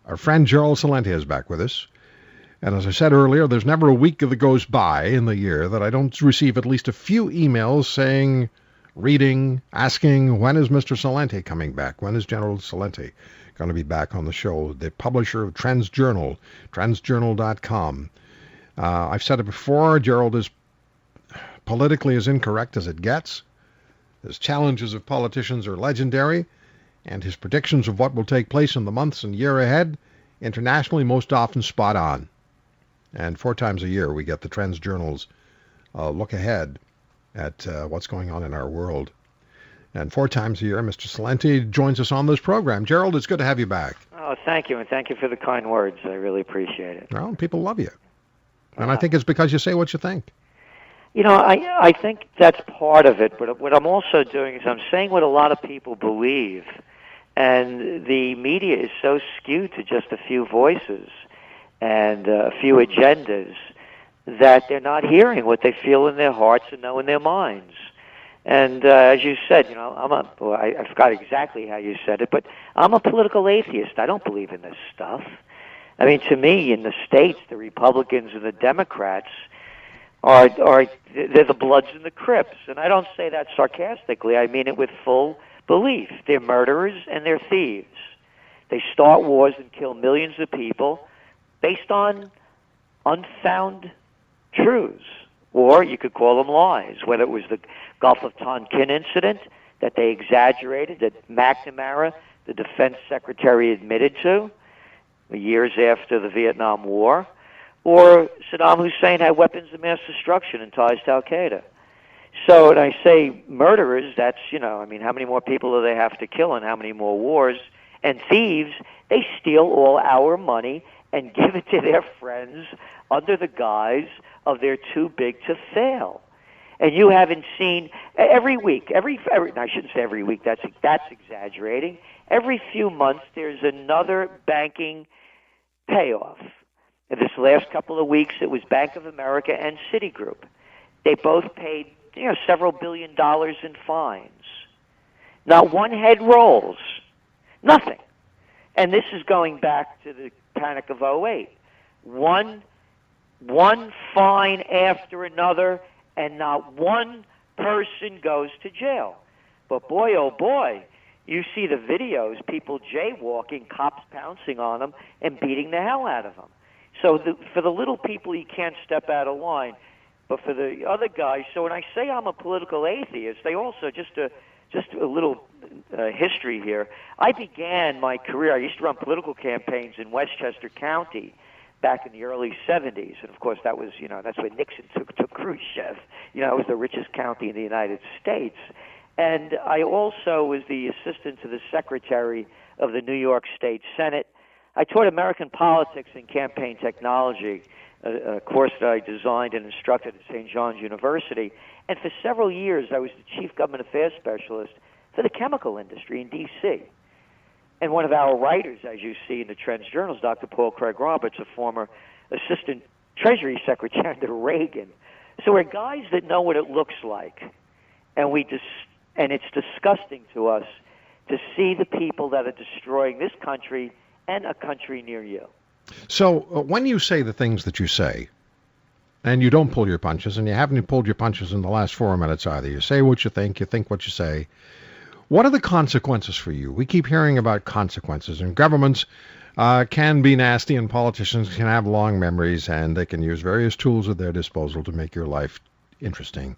Our friend Gerald Celente is back with us. And as I said earlier, there's never a week that goes by in the year that I don't receive at least a few emails saying, reading, asking, when is Mr. Celente coming back? When is Gerald Celente going to be back on the show? The publisher of TrendsJournal, TrendsJournal.com. I've said it before, Gerald is politically as incorrect as it gets. His challenges of politicians are legendary, and his predictions of what will take place in the months and year ahead, internationally, most often spot on. And 4 times a year, we get the Trends Journal's look ahead at what's going on in our world. And 4 times a year, Mr. Celente joins us on this program. Gerald, it's good to have you back. Oh, thank you, and thank you for the kind words. I really appreciate it. Well, people love you. And I think it's because you say what you think. You know, I think that's part of it, but what I'm also doing is I'm saying what a lot of people believe. And the media is so skewed to just a few voices and a few agendas that they're not hearing what they feel in their hearts and know in their minds. And as you said, you know, I forgot exactly how you said it, but I'm a political atheist. I don't believe in this stuff. I mean, to me, in the States, the Republicans and the Democrats are they're the Bloods and the Crips. And I don't say that sarcastically. I mean it with full belief. They're murderers and they're thieves. They start wars and kill millions of people based on unfound truths, or you could call them lies, whether it was the Gulf of Tonkin incident that they exaggerated, that McNamara, the defense secretary, admitted to years after the Vietnam War, or Saddam Hussein had weapons of mass destruction and ties to Al-Qaeda. So when I say murderers, that's, you know, I mean, how many more people do they have to kill and how many more wars? And thieves, they steal all our money and give it to their friends under the guise of they're too big to fail. And you haven't seen every week, every I shouldn't say every week, that's exaggerating. Every few months there's another banking payoff. In this last couple of weeks it was Bank of America and Citigroup. They both paid, you know, several $1 billion in fines. Not one head rolls. Nothing. And this is going back to the Panic of '08. One fine after another, and not one person goes to jail. But boy, oh boy, you see the videos, people jaywalking, cops pouncing on them and beating the hell out of them. So for the little people, you can't step out of line. But for the other guys, so when I say I'm a political atheist, they also, just a little history here. I began my career, I used to run political campaigns in Westchester County back in the early 70s. And of course, that was, you know, that's when Nixon took Khrushchev. You know, it was the richest county in the United States. And I also was the assistant to the secretary of the New York State Senate. I taught American politics and campaign technology, a course that I designed and instructed at St. John's University. And for several years, I was the chief government affairs specialist for the chemical industry in D.C. And one of our writers, as you see in the Trends Journal, is Dr. Paul Craig Roberts, a former assistant Treasury Secretary under Reagan. So we're guys that know what it looks like, and and it's disgusting to us to see the people that are destroying this country and a country near you. So when you say the things that you say, and you don't pull your punches, and you haven't pulled your punches in the last 4 minutes either, you say what you think what you say, what are the consequences for you? We keep hearing about consequences, and governments can be nasty, and politicians can have long memories, and they can use various tools at their disposal to make your life interesting.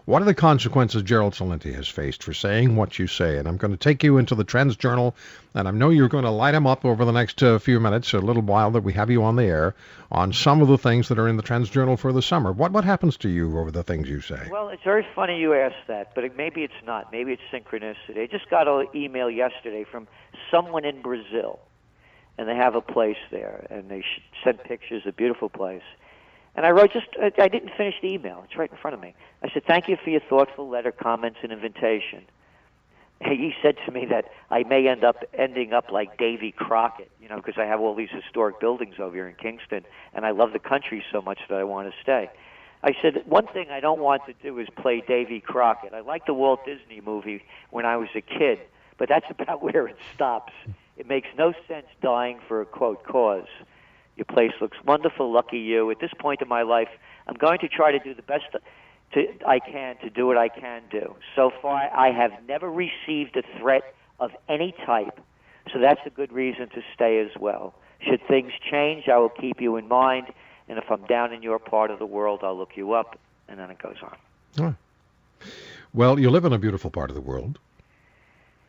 What are the consequences Gerald Celente has faced for saying what you say? And I'm going to take you into the Trends Journal, and I know you're going to light them up over the next few minutes, a little while that we have you on the air, on some of the things that are in the Trends Journal for the summer. What happens to you over the things you say? Well, it's very funny you asked that, but maybe it's not. Maybe it's synchronicity. I just got an email yesterday from someone in Brazil, and they have a place there, and they sent pictures, a beautiful place. And I wrote I didn't finish the email. It's right in front of me. I said, thank you for your thoughtful letter, comments, and invitation. He said to me that I may ending up like Davy Crockett, you know, because I have all these historic buildings over here in Kingston, and I love the country so much that I want to stay. I said, one thing I don't want to do is play Davy Crockett. I liked the Walt Disney movie when I was a kid, but that's about where it stops. It makes no sense dying for a, quote, cause. Your place looks wonderful, lucky you. At this point in my life, I'm going to try to do the best I can to do what I can do. So far, I have never received a threat of any type, so that's a good reason to stay as well. Should things change, I will keep you in mind, and if I'm down in your part of the world, I'll look you up, and then it goes on. Oh. Well, you live in a beautiful part of the world,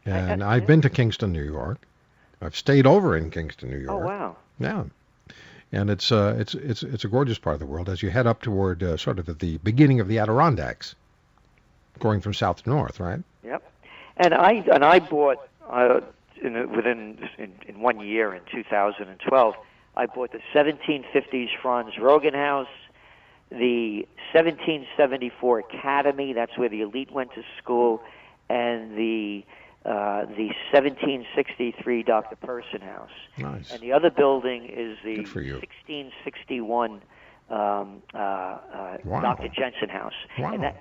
and I've been to Kingston, New York. I've stayed over in Kingston, New York. Oh, wow. Yeah. And it's a gorgeous part of the world as you head up toward sort of at the beginning of the Adirondacks, going from south to north, right? Yep. And I bought in 1 year in 2012, I bought the 1750s Franz Roggen House, the 1774 Academy. That's where the elite went to school, and the 1763 Dr. Person House. Nice. And the other building is the 1661 Dr. Jensen House. Wow. And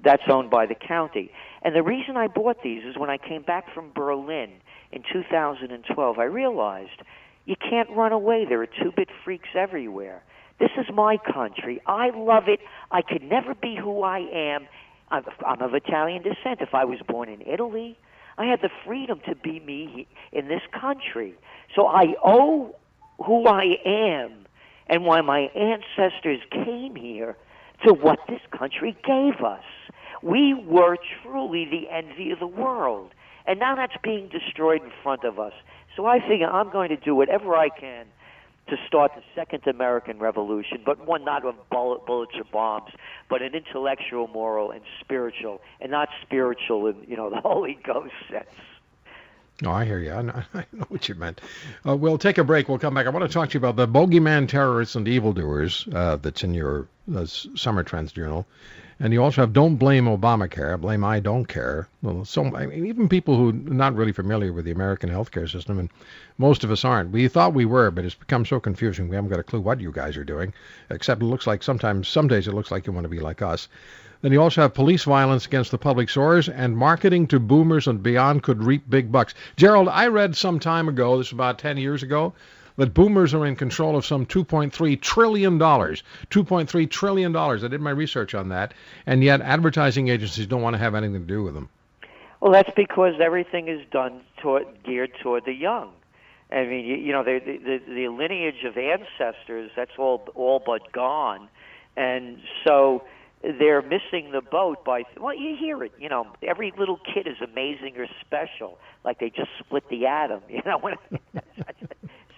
that's owned by the county. And the reason I bought these is when I came back from Berlin in 2012, I realized you can't run away. There are two-bit freaks everywhere. This is my country. I love it. I could never be who I am. I'm of Italian descent. If I was born in Italy, I had the freedom to be me in this country. So I owe who I am and why my ancestors came here to what this country gave us. We were truly the envy of the world, and now that's being destroyed in front of us. So I figure I'm going to do whatever I can to start the Second American Revolution, but one not of bullets or bombs, but an intellectual, moral, and spiritual, and not spiritual in the Holy Ghost sense. No, I hear you. I know what you meant. We'll take a break. We'll come back. I want to talk to you about the bogeyman terrorists and evildoers that's in your summer Trends Journal. And you also have Don't Blame Obamacare, Blame I Don't Care. Well, even people who are not really familiar with the American healthcare system, and most of us aren't. We thought we were, but it's become so confusing. We haven't got a clue what you guys are doing, except it looks like some days it looks like you want to be like us. Then you also have police violence against the public source, and marketing to boomers and beyond could reap big bucks. Gerald, I read some time ago, this was about 10 years ago, that boomers are in control of some $2.3 trillion. $2.3 trillion. I did my research on that, and yet advertising agencies don't want to have anything to do with them. Well, that's because everything is done geared toward the young. I mean, the lineage of ancestors, that's all but gone, and so they're missing the boat by, you hear it, every little kid is amazing or special, like they just split the atom,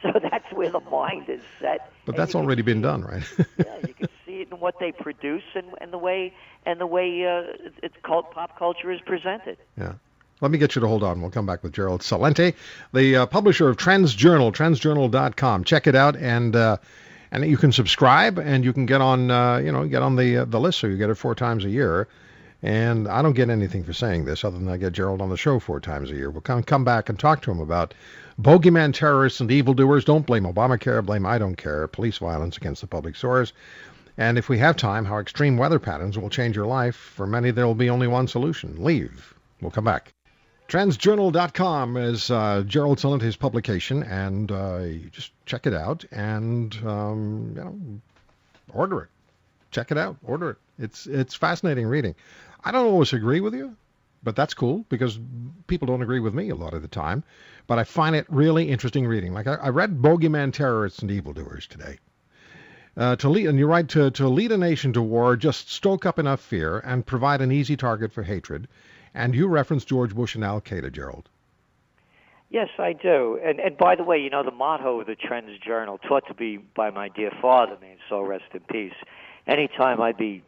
So that's where the mind is set. But that's already been done, right? Yeah, you can see it in what they produce and the way it's called pop culture is presented. Yeah. Let me get you to hold on. We'll come back with Gerald Celente, the publisher of TrendsJournal, TrendsJournal.com. Check it out, and you can subscribe, and you can get on the list, so you get it 4 times a year. And I don't get anything for saying this other than I get Gerald on the show 4 times a year. We'll come back and talk to him about bogeyman terrorists and evildoers. Don't blame Obamacare, blame I don't care, police violence against the public source. And if we have time, how extreme weather patterns will change your life. For many, there will be only one solution: leave. We'll come back. TrendsJournal.com is Gerald Celente's publication, and you just check it out and order it. Check it out. Order it. It's fascinating reading. I don't always agree with you, but that's cool because people don't agree with me a lot of the time. But I find it really interesting reading. Like I read Bogeyman Terrorists and Evildoers today. And you're right, to lead a nation to war, just stoke up enough fear and provide an easy target for hatred. And you reference George Bush and Al-Qaeda, Gerald. Yes, I do. And by the way, the motto of the Trends Journal, taught to be by my dear father, may his soul rest in peace. Anytime I'd be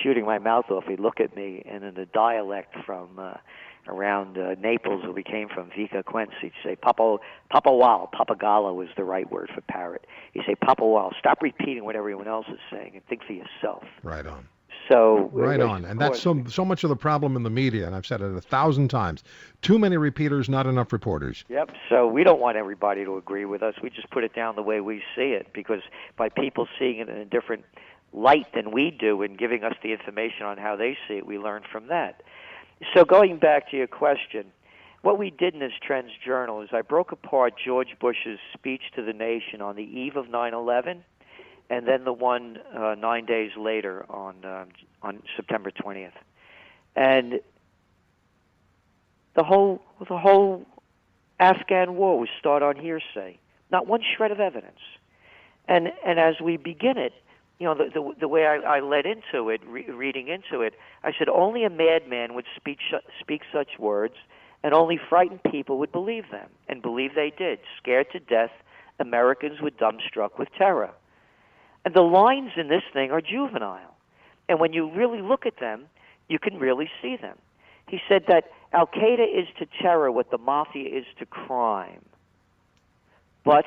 shooting my mouth off, he'd look at me, and in the dialect from around Naples, where we came from, Vica Quince, he'd say, Papa Wow, Papagalo was the right word for parrot. He'd say, Papa Wow, stop repeating what everyone else is saying and think for yourself. Right on. So right on. And that's so much of the problem in the media, and I've said it 1,000 times. Too many repeaters, not enough reporters. Yep. So we don't want everybody to agree with us. We just put it down the way we see it, because by people seeing it in a different light than we do and giving us the information on how they see it, we learn from that. So going back to your question, what we did in this TrendsJournal is I broke apart George Bush's speech to the nation on the eve of 9/11, and then the one 9 days later on September 20th, and the whole Afghan war was start on hearsay, not one shred of evidence. And as we begin it, the way I led into it, reading into it, I said only a madman would speak such words, and only frightened people would believe them, and believe they did. Scared to death, Americans were dumbstruck with terror. And the lines in this thing are juvenile. And when you really look at them, you can really see them. He said that Al-Qaeda is to terror what the mafia is to crime. But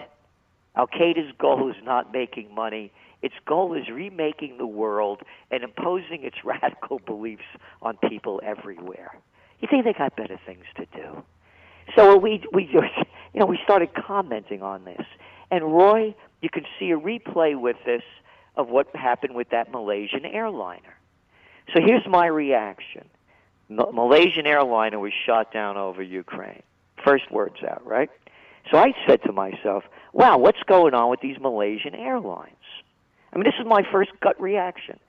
Al-Qaeda's goal is not making money. Its goal is remaking the world and imposing its radical beliefs on people everywhere. You think they got better things to do? So we started commenting on this. And Roy, you can see a replay with this of what happened with that Malaysian airliner. So here's my reaction. Malaysian airliner was shot down over Ukraine. First words out, right? So I said to myself, wow, what's going on with these Malaysian airlines? I mean, this is my first gut reaction.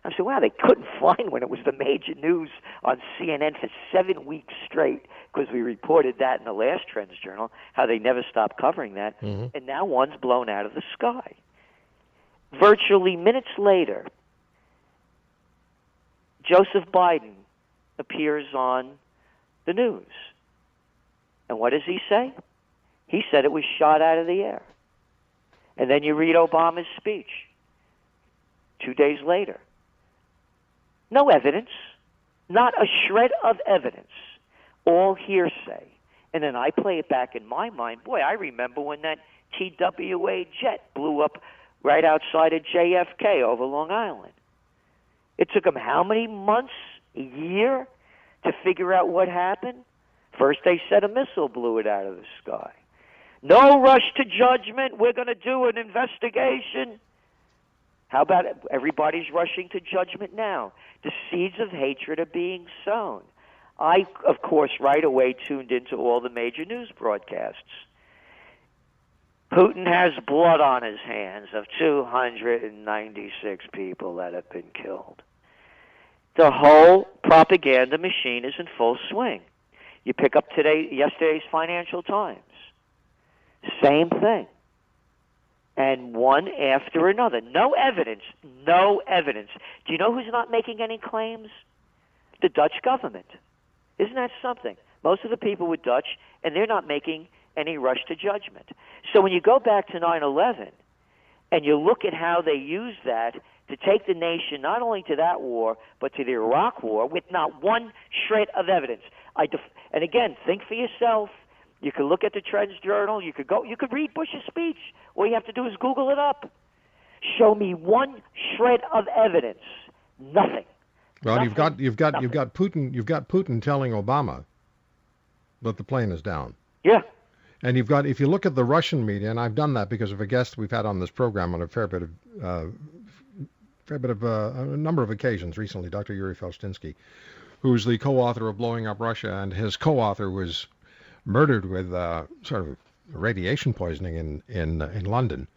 I said, wow, they couldn't find when it was the major news on CNN for 7 weeks straight, because we reported that in the last TrendsJournal, how they never stopped covering that, and now one's blown out of the sky. Virtually minutes later, Joseph Biden appears on the news. And what does he say? He said it was shot out of the air. And then you read Obama's speech 2 days later. No evidence, not a shred of evidence, all hearsay. And then I play it back in my mind. Boy, I remember when that TWA jet blew up right outside of JFK over Long Island. It took them how many months, a year, to figure out what happened? First they said a missile blew it out of the sky. No rush to judgment. We're going to do an investigation. How about it? Everybody's rushing to judgment now? The seeds of hatred are being sown. I, of course, right away tuned into all the major news broadcasts. Putin has blood on his hands of 296 people that have been killed. The whole propaganda machine is in full swing. You pick up yesterday's Financial Times. Same thing. And one after another. No evidence. No evidence. Do you know who's not making any claims? The Dutch government. Isn't that something? Most of the people were Dutch, and they're not making any rush to judgment. So when you go back to 9/11, and you look at how they used that to take the nation not only to that war, but to the Iraq war, with not one shred of evidence. And again, think for yourself. You could look at the TrendsJournal. You could read Bush's speech. All you have to do is Google it up. Show me one shred of evidence. Nothing. Well, Nothing. you've got Putin telling Obama that the plane is down. Yeah. And if you look at the Russian media, and I've done that because of a guest we've had on this program on a number of occasions recently, Dr. Yuri Felstinsky, who's the co-author of Blowing Up Russia, and his co-author was murdered with sort of radiation poisoning in London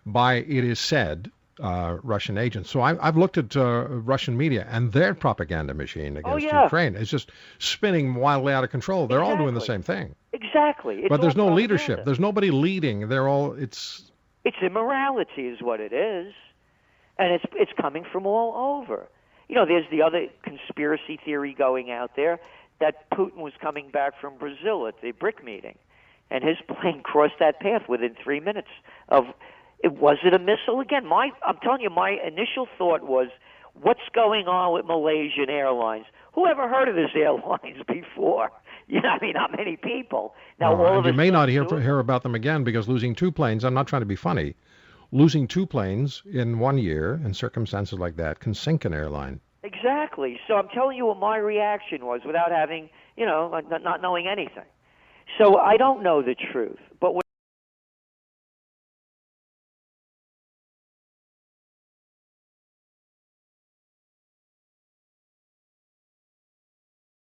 by, it is said, Russian agents. So I've looked at Russian media, and their propaganda machine against Ukraine is just spinning wildly out of control. They're all doing the same thing. Exactly. But there's no leadership. There's nobody leading. It's immorality is what it is, and it's coming from all over. There's the other conspiracy theory going out there that Putin was coming back from Brazil at the BRIC meeting, and his plane crossed that path within 3 minutes of. Was it a missile? Again, I'm telling you, my initial thought was, what's going on with Malaysian Airlines? Who ever heard of this airlines before? Not many people. Now, you may not hear about them again, because losing two planes, I'm not trying to be funny, losing two planes in 1 year in circumstances like that can sink an airline. Exactly. So I'm telling you what my reaction was without having, not knowing anything. So I don't know the truth. But